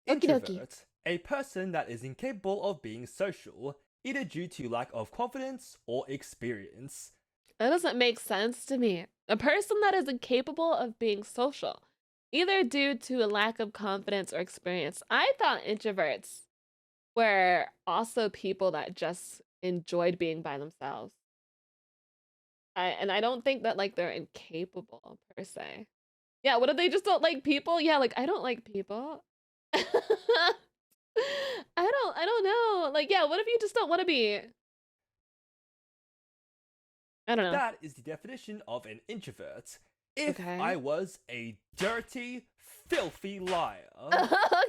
Okie dokie. Introvert, a person that is incapable of being social, either due to lack of confidence or experience. That doesn't make sense to me. A person that is incapable of being social, either due to a lack of confidence or experience. I thought introverts were also people that just enjoyed being by themselves. I don't think that like they're incapable per se. Yeah, what if they just don't like people? Yeah, like I don't like people. I don't know. Like, yeah, what if you just don't want to be? I don't know. That is the definition of an introvert. If Okay. I was a dirty, filthy liar.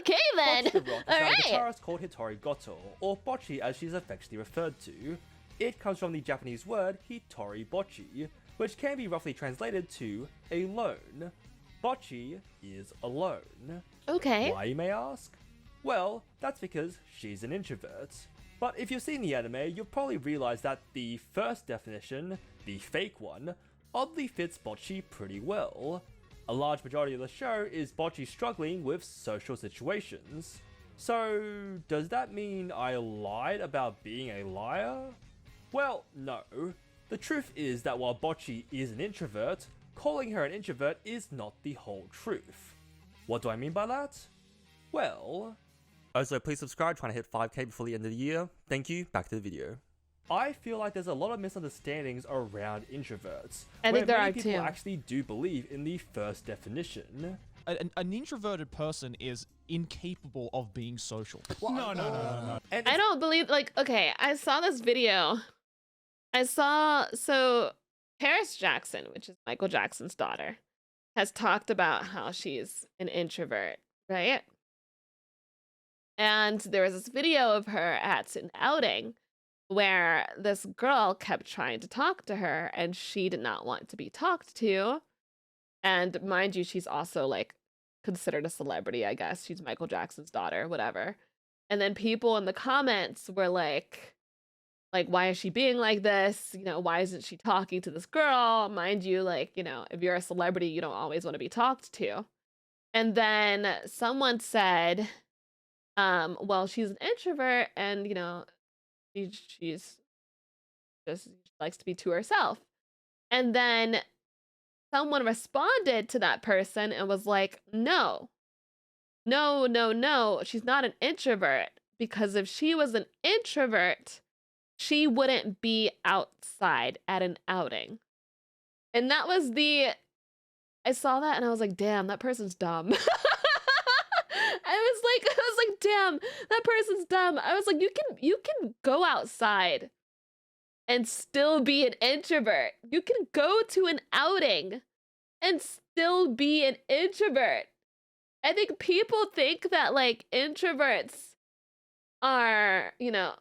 Okay then. Bocchi the Rock is All a right. guitarist called Hitori Goto, or Bocchi as she's affectionately referred to. It comes from the Japanese word Hitori Bocchi, which can be roughly translated to alone. Bocchi is alone. Okay. Why, you may ask? Well, that's because she's an introvert. But if you've seen the anime, you'll probably realize that the first definition, the fake one, oddly fits Bocchi pretty well. A large majority of the show is Bocchi struggling with social situations. So, does that mean I lied about being a liar? Well, no. The truth is that while Bocchi is an introvert, calling her an introvert is not the whole truth. What do I mean by that? Well... Also, please subscribe, trying to hit 5k before the end of the year. Thank you, back to the video. I feel like there's a lot of misunderstandings around introverts. I think there many are people too. actually do believe in the first definition. An introverted person is incapable of being social. No. And I don't believe, like, okay, I saw this video. So Paris Jackson, which is Michael Jackson's daughter, has talked about how she's an introvert, right? And there was this video of her at an outing where this girl kept trying to talk to her and she did not want to be talked to. And mind you, she's also like considered a celebrity, I guess. She's Michael Jackson's daughter, whatever. And then people in the comments were like, why is she being like this? You know, why isn't she talking to this girl? Mind you, like, you know, if you're a celebrity, you don't always want to be talked to. And then someone said, well, she's an introvert and, you know, she's just likes to be to herself. And then someone responded to that person and was like, no, she's not an introvert, because if she was an introvert, she wouldn't be outside at an outing. And that was I saw that and I was like, damn, that person's dumb. I was like, damn, that person's dumb. I was like, you can go outside and still be an introvert. You can go to an outing and still be an introvert. I think people think that like introverts are, you know,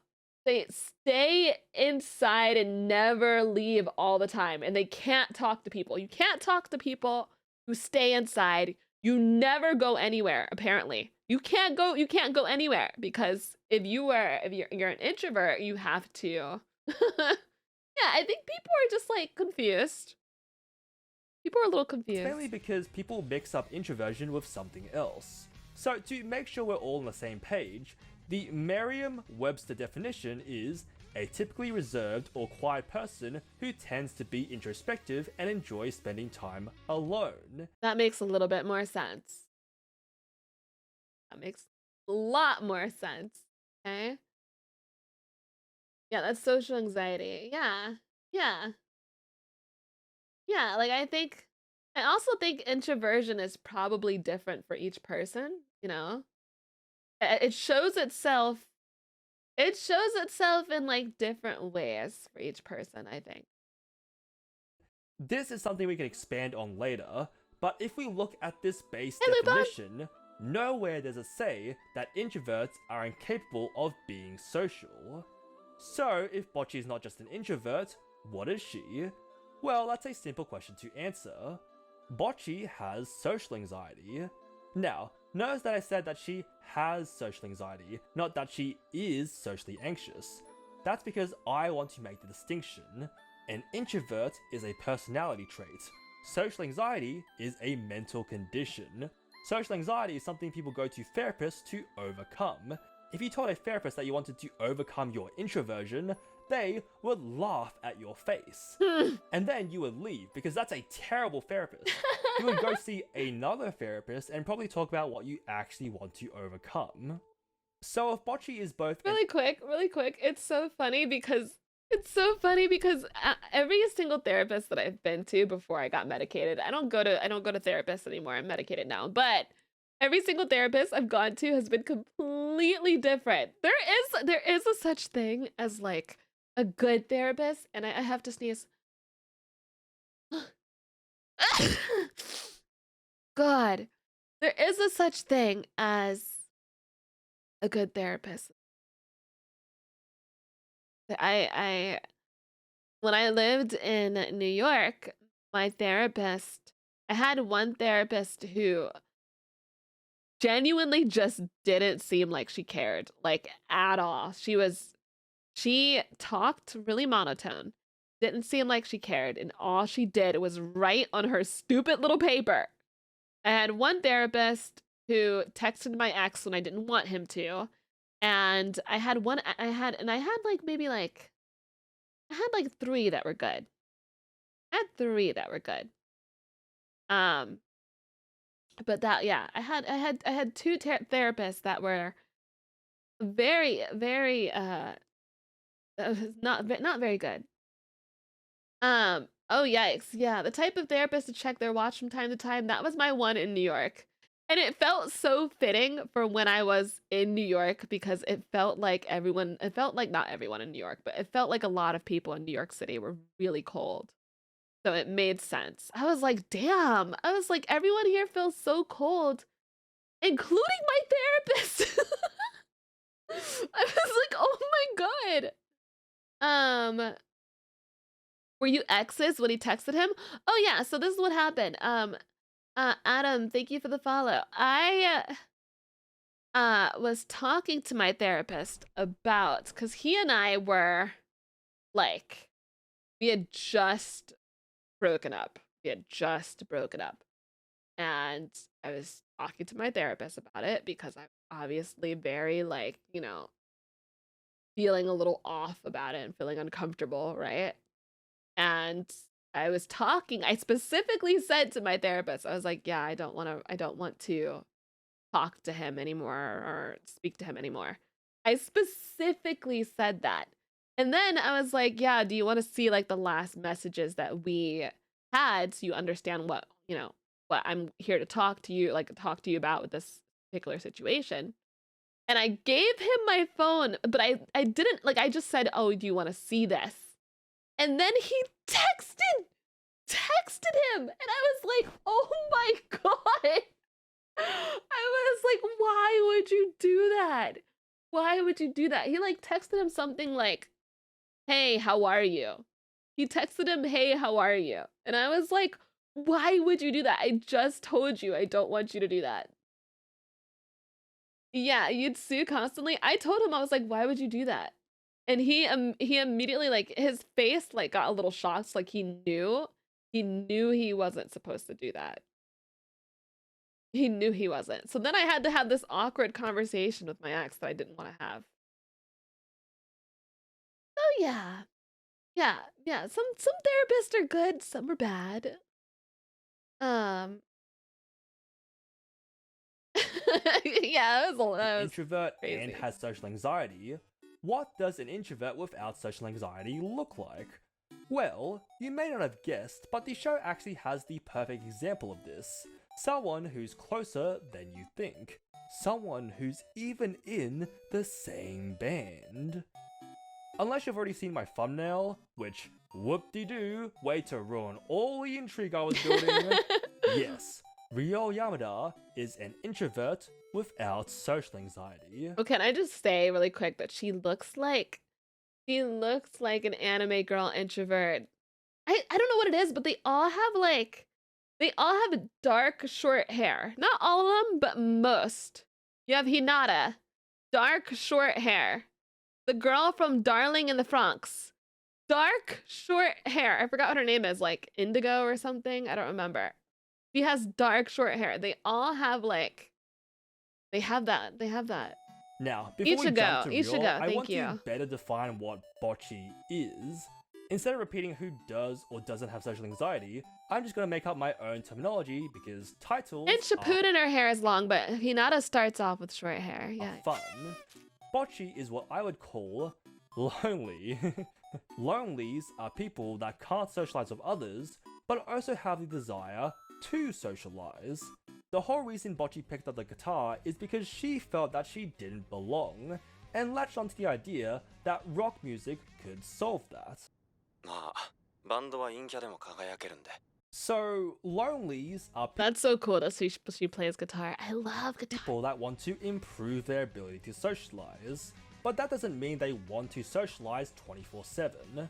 they stay inside and never leave all the time and they can't talk to people. You can't talk to people who stay inside. You never go anywhere, apparently. You can't go anywhere because if you're an introvert, you have to. Yeah, I think people are just like confused. People are a little confused. It's mainly because people mix up introversion with something else. So to make sure we're all on the same page, the Merriam-Webster definition is a typically reserved or quiet person who tends to be introspective and enjoys spending time alone. That makes a little bit more sense. That makes a lot more sense. Okay. Yeah, that's social anxiety. Yeah. Like I also think introversion is probably different for each person, you know? It shows itself in like different ways for each person, I think. This is something we can expand on later, but if we look at this base Hey, Lupin! definition, nowhere does it say that introverts are incapable of being social. So, if Bocchi is not just an introvert, what is she? Well, that's a simple question to answer. Bocchi has social anxiety. Now, notice that I said that she has social anxiety, not that she is socially anxious. That's because I want to make the distinction. An introvert is a personality trait. Social anxiety is a mental condition. Social anxiety is something people go to therapists to overcome. If you told a therapist that you wanted to overcome your introversion, they would laugh at your face. And then you would leave because that's a terrible therapist. You would go see another therapist and probably talk about what you actually want to overcome. So if Bocchi is both really quick, it's so funny because every single therapist that I've been to before I got medicated, I don't go to therapists anymore. I'm medicated now, but every single therapist I've gone to has been completely different. There is a such thing as like a good therapist, and I have to sneeze. God, there is a such thing as a good therapist. I when I lived in New York, my therapist, I had one therapist who genuinely just didn't seem like she cared, like at all. She talked really monotone, didn't seem like she cared, and all she did was write on her stupid little paper. I had one therapist who texted my ex when I didn't want him to, and I had like three that were good. I had three that were good. But that, yeah, I had two therapists that were very, very not very good. Oh yikes, yeah, the type of therapist to check their watch from time to time, that was my one in New York. And it felt so fitting for when I was in New York because it felt like not everyone in New York, but it felt like a lot of people in New York City were really cold. So it made sense. I was like, damn. I was like, everyone here feels so cold, including my therapist. I was like, oh my God. Were you exes when he texted him? Oh yeah, so this is what happened. Adam, thank you for the follow. I was talking to my therapist about, because he and I were like, we had just broken up. And I was talking to my therapist about it because I'm obviously very like, feeling a little off about it and feeling uncomfortable, right? And I specifically said to my therapist, I was like, yeah, I don't want to talk to him anymore or speak to him anymore. I specifically said that. And then I was like, yeah, do you want to see like the last messages that we had so you understand what I'm here to talk to you about with this particular situation? And I gave him my phone, but I didn't, like, I just said, oh, do you want to see this? And then he texted him, and I was like, oh my God. I was like, why would you do that? Why would you do that? He like texted him something like, hey, how are you? He texted him, hey, how are you? And I was like, why would you do that? I just told you I don't want you to do that. Yeah, you'd sue constantly. I told him, I was like, why would you do that? And he immediately, like, his face like got a little shocked, like he knew he wasn't supposed to do that. He knew he wasn't. So then I had to have this awkward conversation with my ex that I didn't want to have. Oh yeah. Yeah. Some therapists are good, some are bad. Yeah, that was introvert crazy. And has social anxiety. What does an introvert without social anxiety look like? Well, you may not have guessed, but the show actually has the perfect example of this. Someone who's closer than you think. Someone who's even in the same band. Unless you've already seen my thumbnail, which, whoop-de-doo, way to ruin all the intrigue I was building. Yes, Ryo Yamada is an introvert without social anxiety. Oh, can I just say really quick that she looks like an anime girl introvert. I don't know what it is, but they all have dark short hair. Not all of them, but most. You have Hinata, dark short hair. The girl from Darling in the Franxx, dark short hair. I forgot what her name is, like Indigo or something. I don't remember. He has dark short hair. They all have like they have that. They have that. Now, before we jump to Ichigo, real, I thank want to you. better define what bocce is. Instead of repeating who does or doesn't have social anxiety, I'm just gonna make up my own terminology because titles And Shippuden, her hair is long, but Hinata starts off with short hair. Yeah. are fun. Bocce is what I would call lonely. Lonelies are people that can't socialize with others, but also have the desire to socialize. The whole reason Bocchi picked up the guitar is because she felt that she didn't belong, and latched onto the idea that rock music could solve that. まあ、バンドは陰キャでも輝けるんで。 So, lonelies are That's so cool that she plays guitar. I love guitar. people that want to improve their ability to socialize, but that doesn't mean they want to socialize 24/7.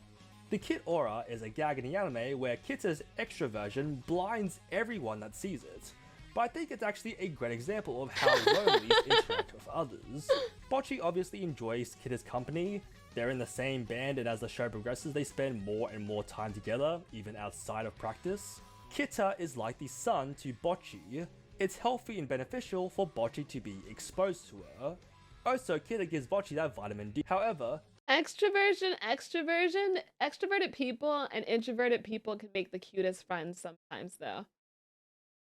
The Kit aura is a gag in the anime where Kita's extroversion blinds everyone that sees it, but I think it's actually a great example of how lonelies interact with others. Bocchi obviously enjoys Kita's company. They're in the same band, and as the show progresses, they spend more and more time together, even outside of practice. Kita is like the sun to Bocchi. It's healthy and beneficial for Bocchi to be exposed to her. Also, Kita gives Bocchi that vitamin D. However, Extroversion, extroverted people and introverted people can make the cutest friends sometimes, though.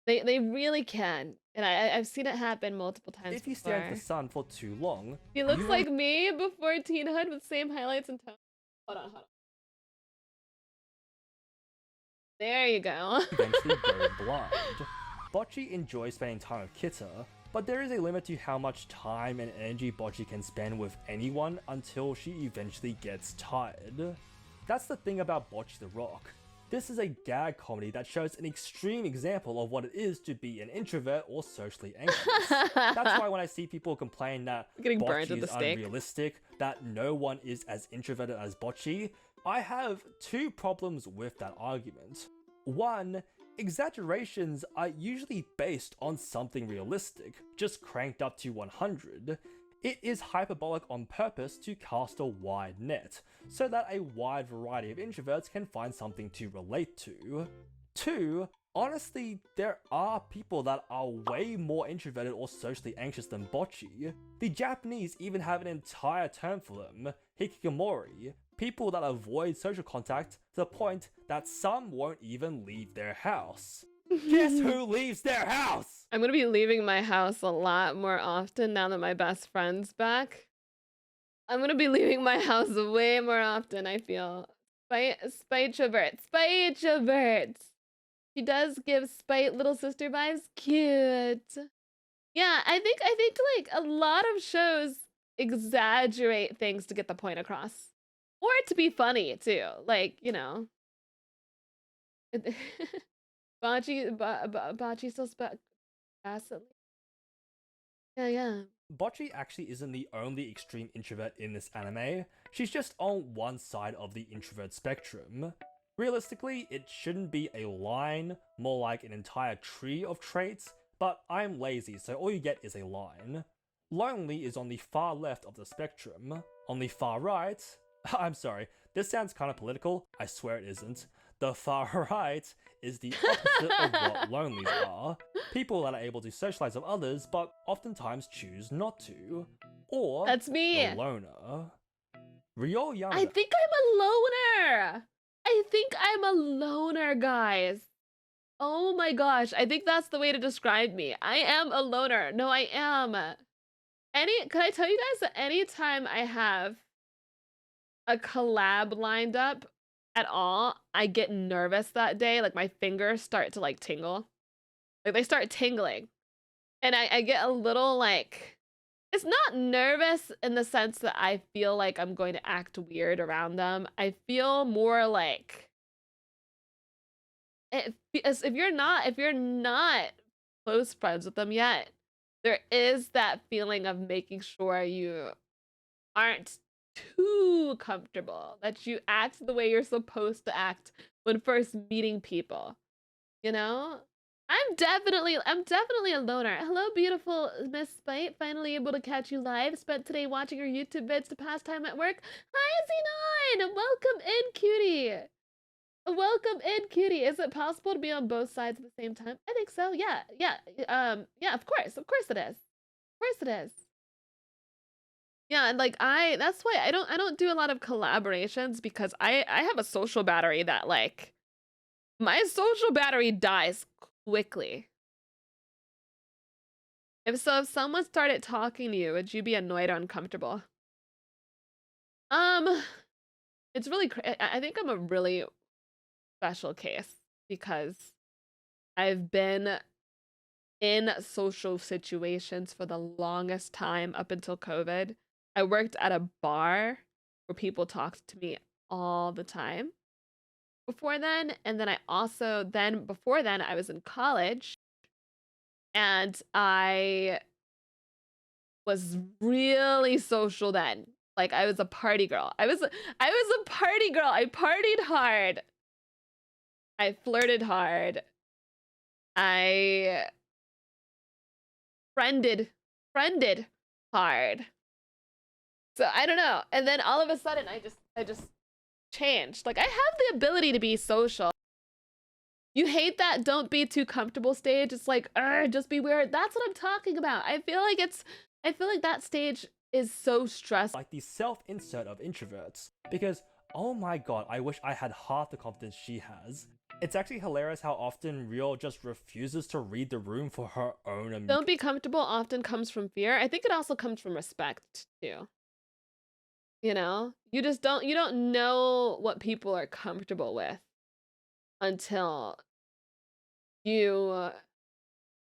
They really can, and I've seen it happen multiple times. if you stare at the sun for too long, He looks you like me before teenhood with same highlights and tones. Hold on. There you go. eventually go blind. Bocchi enjoys spending time with Kita, but there is a limit to how much time and energy Bocchi can spend with anyone until she eventually gets tired. That's the thing about Bocchi the Rock. This is a gag comedy that shows an extreme example of what it is to be an introvert or socially anxious. That's why when I see people complain that Getting burned Bocchi with is the stake. unrealistic, that no one is as introverted as Bocchi, I have two problems with that argument. One, exaggerations are usually based on something realistic, just cranked up to 100. It is hyperbolic on purpose to cast a wide net, so that a wide variety of introverts can find something to relate to. Two, honestly, there are people that are way more introverted or socially anxious than Bocchi. The Japanese even have an entire term for them, hikikomori, people that avoid social contact to the point that some won't even leave their house. Guess who leaves their house? I'm gonna be leaving my house a lot more often now that my best friend's back. I'm gonna be leaving my house way more often, I feel. Spitrovert. She does give Spite little sister vibes. Cute. Yeah, I think like a lot of shows exaggerate things to get the point across. Or to be funny too. Like, you know. Bocchi still accidentally. Yeah. Bocchi actually isn't the only extreme introvert in this anime. She's just on one side of the introvert spectrum. Realistically, it shouldn't be a line, more like an entire tree of traits, but I'm lazy, so all you get is a line. Lonely is on the far left of the spectrum. On the far right, I'm sorry, this sounds kind of political, I swear it isn't. The far right is the opposite of what lonelies are. People that are able to socialize with others, but oftentimes choose not to. Or That's me. the loner. Ryo Yamada. I think I'm a loner, guys. Oh my gosh, I think that's the way to describe me. I am a loner. No, I am. Can I tell you guys that anytime I have a collab lined up at all, I get nervous that day. Like my fingers start to like tingle. Like they start tingling. And I get a little like, it's not nervous in the sense that I feel like I'm going to act weird around them. I feel more like, if you're not close friends with them yet, there is that feeling of making sure you aren't too comfortable, that you act the way you're supposed to act when first meeting people. You know? I'm definitely a loner. Hello, beautiful Miss Spite. Finally able to catch you live. Spent today watching your YouTube vids to pass time at work. Hi, Z9! Welcome in, cutie! Welcome in, cutie. Is it possible to be on both sides at the same time? I think so. Yeah, yeah. Yeah. Of course it is. Of course it is. Yeah, and like that's why I don't do a lot of collaborations because I have a social battery that like my social battery dies quickly. If someone started talking to you, would you be annoyed or uncomfortable? It's really I think I'm a really special case because I've been in social situations for the longest time up until COVID. I worked at a bar where people talked to me all the time before then. And then before then, I was in college and I was really social then. Like I was a party girl. I was a party girl. I partied hard. I flirted hard. I friended hard. So I don't know. And then all of a sudden I just changed. Like I have the ability to be social. You hate that don't be too comfortable stage. It's like, just be weird. That's what I'm talking about. I feel like that stage is so stressful. Like the self-insert of introverts. Because, oh my god, I wish I had half the confidence she has. It's actually hilarious how often Rio just refuses to read the room for her own amusement. Don't be comfortable often comes from fear. I think it also comes from respect too. You know? You don't know what people are comfortable with until you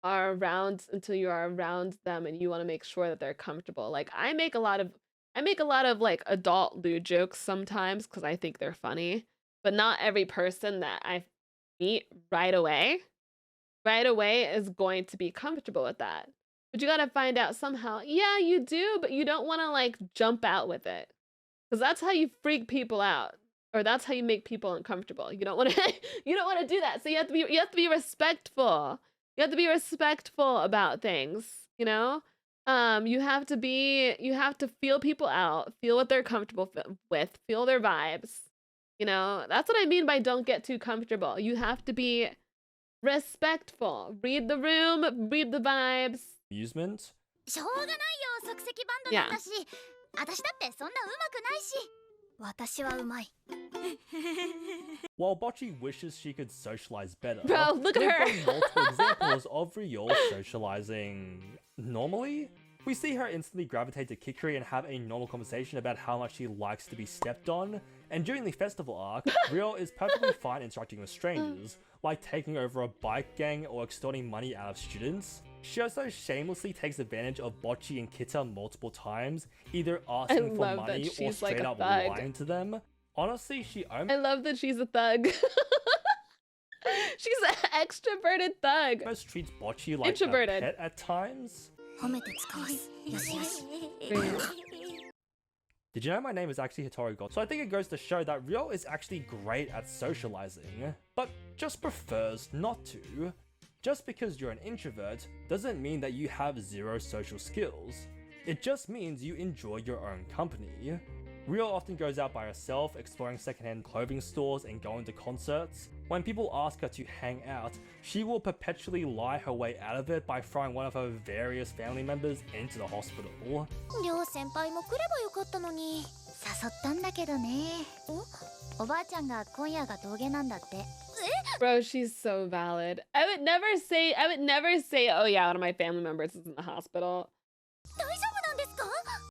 are around them and you want to make sure that they're comfortable. Like I make a lot of like adult lewd jokes sometimes because I think they're funny, but not every person that I meet right away is going to be comfortable with that. But you got to find out somehow. Yeah, you do, but you don't want to like jump out with it because that's how you freak people out. Or that's how you make people uncomfortable. You don't want to do that. So you have to be respectful. You have to be respectful about things, you know? You have to feel people out, feel what they're comfortable with, feel their vibes. You know? That's what I mean by don't get too comfortable. You have to be respectful. Read the room, read the vibes. Amusement? Yeah. While Bocchi wishes she could socialize better, Bro, look at there her. are multiple examples of Ryul socializing normally. We see her instantly gravitate to Kikri and have a normal conversation about how much she likes to be stepped on, and during the festival arc, Ryul is perfectly fine interacting with strangers, like taking over a bike gang or extorting money out of students. She also shamelessly takes advantage of Bocchi and Kita multiple times, either asking for money or straight up lying to them. Honestly, she I love that she's a thug. She's an extroverted thug. almost treats Bocchi like Introverted. a pet at times. Did you know my name is actually Hitori God? So I think it goes to show that Ryo is actually great at socializing, but just prefers not to. Just because you're an introvert doesn't mean that you have zero social skills. It just means you enjoy your own company. Ryo often goes out by herself, exploring secondhand clothing stores and going to concerts. When people ask her to hang out, she will perpetually lie her way out of it by throwing one of her various family members into the hospital. Bro, she's so valid. I would never say, oh yeah, one of my family members is in the hospital.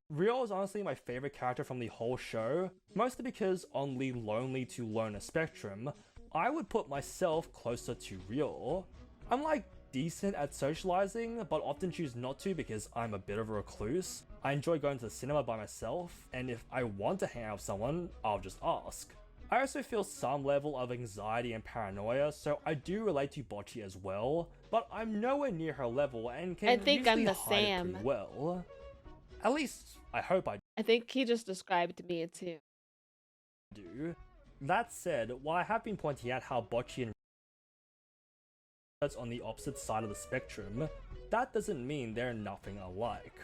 Ryo is honestly my favorite character from the whole show, mostly because on the lonely to loner spectrum, I would put myself closer to Ryo. I'm like decent at socializing, but often choose not to because I'm a bit of a recluse. I enjoy going to the cinema by myself, and if I want to hang out with someone, I'll just ask. I also feel some level of anxiety and paranoia, so I do relate to Bocchi as well, but I'm nowhere near her level and can usually hide it pretty well. At least, I hope I think he just described me too. do. That said, while I have been pointing out how Bocchi and on the opposite side of the spectrum, that doesn't mean they're nothing alike.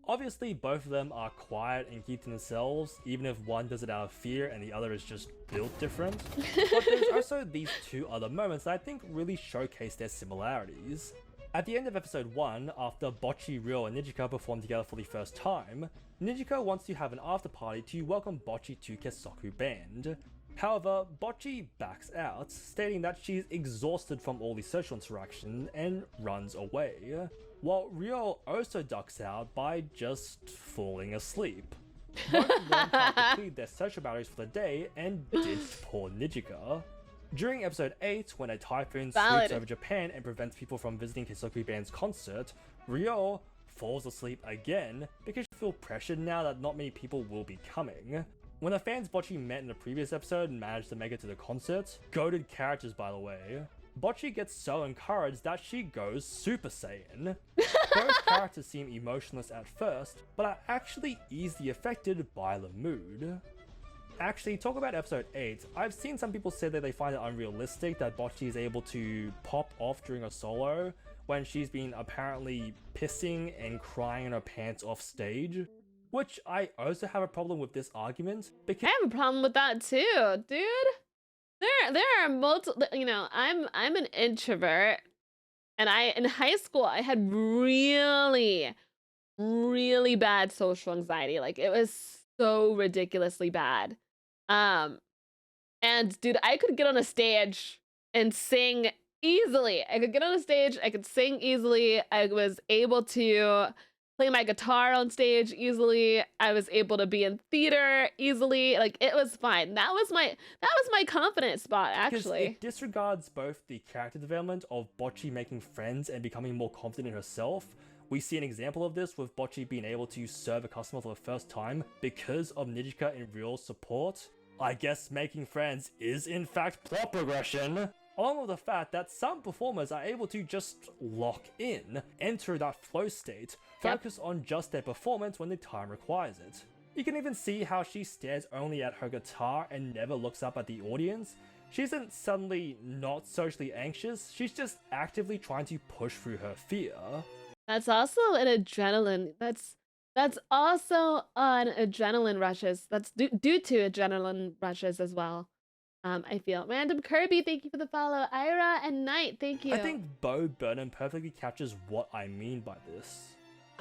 Obviously, both of them are quiet and keep to themselves, even if one does it out of fear and the other is just built different. But there's also these two other moments that I think really showcase their similarities. At the end of episode 1, after Bocchi, Ryo, and Nijika perform together for the first time, Nijika wants to have an after party to welcome Bocchi to Kesoku Band. However, Bocchi backs out, stating that she's exhausted from all the social interaction and runs away, while Ryo also ducks out by just falling asleep. Both learn how to complete their social boundaries for the day and ditched poor Nijika. During episode 8, when a typhoon sweeps over Japan and prevents people from visiting Kesoku Band's concert, Ryo falls asleep again because she feels pressured now that not many people will be coming. When the fans Bocchi met in the previous episode managed to make it to the concert, goated characters by the way, Bocchi gets so encouraged that she goes Super Saiyan. Both characters seem emotionless at first, but are actually easily affected by the mood. Actually, talk about episode 8, I've seen some people say that they find it unrealistic that Bocchi is able to pop off during a solo when she's been apparently pissing and crying in her pants off stage. Which I also have a problem with this argument because I have a problem with that too, dude. There are multiple, you know, I'm an introvert, and in high school I had really bad social anxiety. Like, it was so ridiculously bad. And dude, I could get on a stage and sing easily. I could get on a stage, I could sing easily. I was able to play my guitar on stage easily. I was able to be in theater easily. Like, it was fine. That was my confidence spot, actually. Because it disregards both the character development of Bocchi making friends and becoming more confident in herself. We see an example of this with Bocchi being able to serve a customer for the first time because of Nijika and Ryo's support. I guess making friends is in fact plot progression. Along with the fact that some performers are able to just lock in, enter that flow state, focus on just their performance when the time requires it. You can even see how she stares only at her guitar and never looks up at the audience. She isn't suddenly not socially anxious, she's just actively trying to push through her fear. That's also an adrenaline. That's also on adrenaline rushes. That's due to adrenaline rushes as well. I feel. Random Kirby, thank you for the follow. Ira and Knight, thank you. I think Bo Burnham perfectly captures what I mean by this.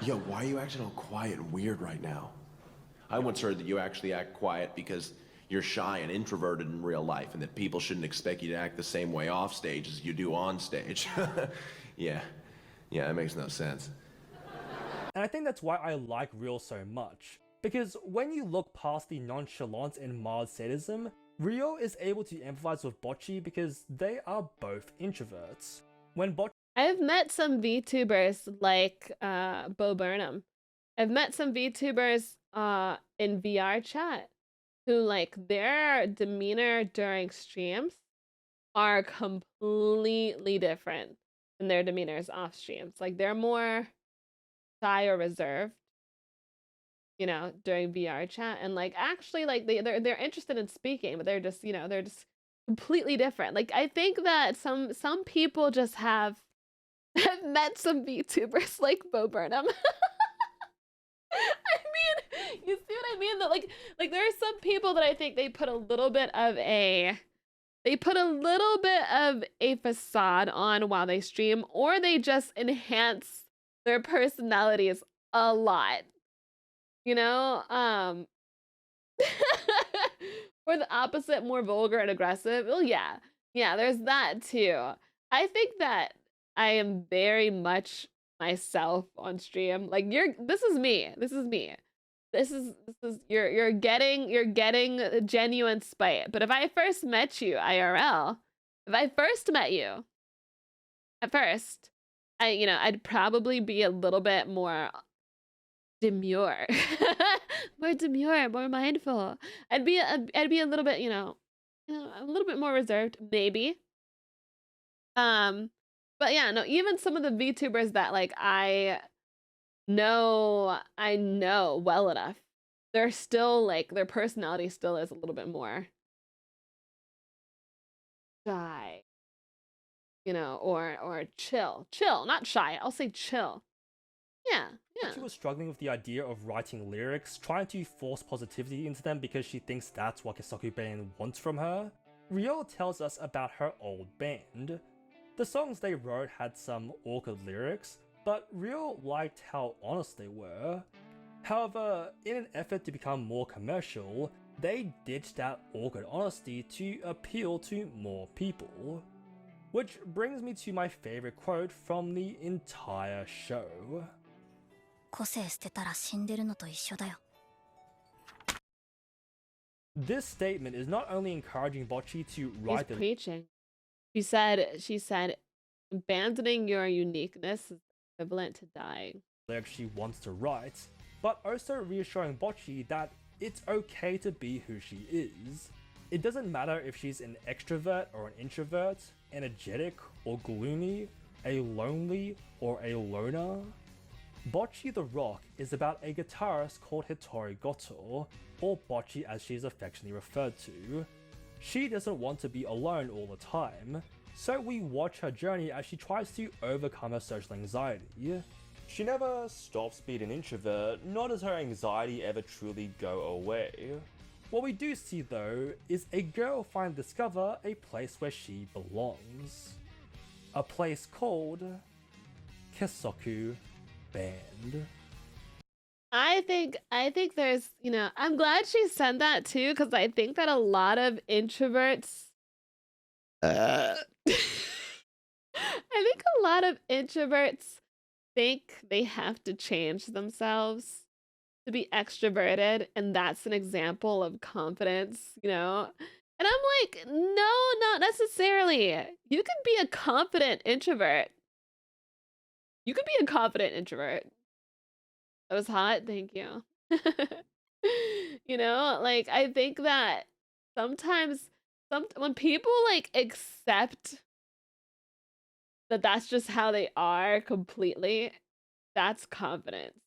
Yo, why are you acting all quiet and weird right now? I once heard that you actually act quiet because you're shy and introverted in real life, and that people shouldn't expect you to act the same way off stage as you do on stage. Yeah, that makes no sense. And I think that's why I like Ryo so much. Because when you look past the nonchalance and mild sadism, Ryo is able to empathize with Bocchi because they are both introverts. When Bocchi I've met some VTubers like Bo Burnham. I've met some VTubers in VR chat who, like, their demeanor during streams are completely different than their demeanors off streams. Like, they're more shy or reserved, you know, during VR chat, and like actually like they're interested in speaking, but they're just, you know, they're just completely different. Like, I think that some people just have I've met some VTubers like Bo Burnham. I mean, you see what I mean? That like there are some people that I think they put a little bit of a facade on while they stream, or they just enhance their personalities a lot. You know, or the opposite, more vulgar and aggressive. Well, yeah, there's that too. I think that I am very much myself on stream. Like, this is me. You're getting a genuine spite. But if I first met you IRL, at first, I'd probably be a little bit more demure. More mindful. I'd be a little bit, a little bit more reserved, maybe. But yeah, no, even some of the VTubers that like I know well enough, they're still like, their personality still is a little bit more shy, or chill, not shy. I'll say chill. Yeah, yeah. She was struggling with the idea of writing lyrics, trying to force positivity into them because she thinks that's what Kisoku-ben wants from her. Ryo tells us about her old band. The songs they wrote had some awkward lyrics, but Ryo liked how honest they were. However, in an effort to become more commercial, they ditched that awkward honesty to appeal to more people. Which brings me to my favorite quote from the entire show. 個性捨てたら死んでるのと一緒だよ。 This statement is not only encouraging Bocchi to She's write the preaching. She said, abandoning your uniqueness is equivalent to dying. lyrics she wants to write, but also reassuring Bocchi that it's okay to be who she is. It doesn't matter if she's an extrovert or an introvert, energetic or gloomy, a lonely or a loner. Bocchi the Rock is about a guitarist called Hitori Goto, or Bocchi as she's affectionately referred to. She doesn't want to be alone all the time, so we watch her journey as she tries to overcome her social anxiety. She never stops being an introvert, nor does her anxiety ever truly go away. What we do see though is a girl finally discover a place where she belongs. A place called Kisoku Band. I think there's, I'm glad she said that too, because I think that a lot of introverts I think a lot of introverts think they have to change themselves to be extroverted, and that's an example of confidence, And I'm like, no, not necessarily. You can be a confident introvert. You could be a confident introvert. That was hot. Thank you. Like I think that sometimes when people like accept that that's just how they are completely, that's confidence,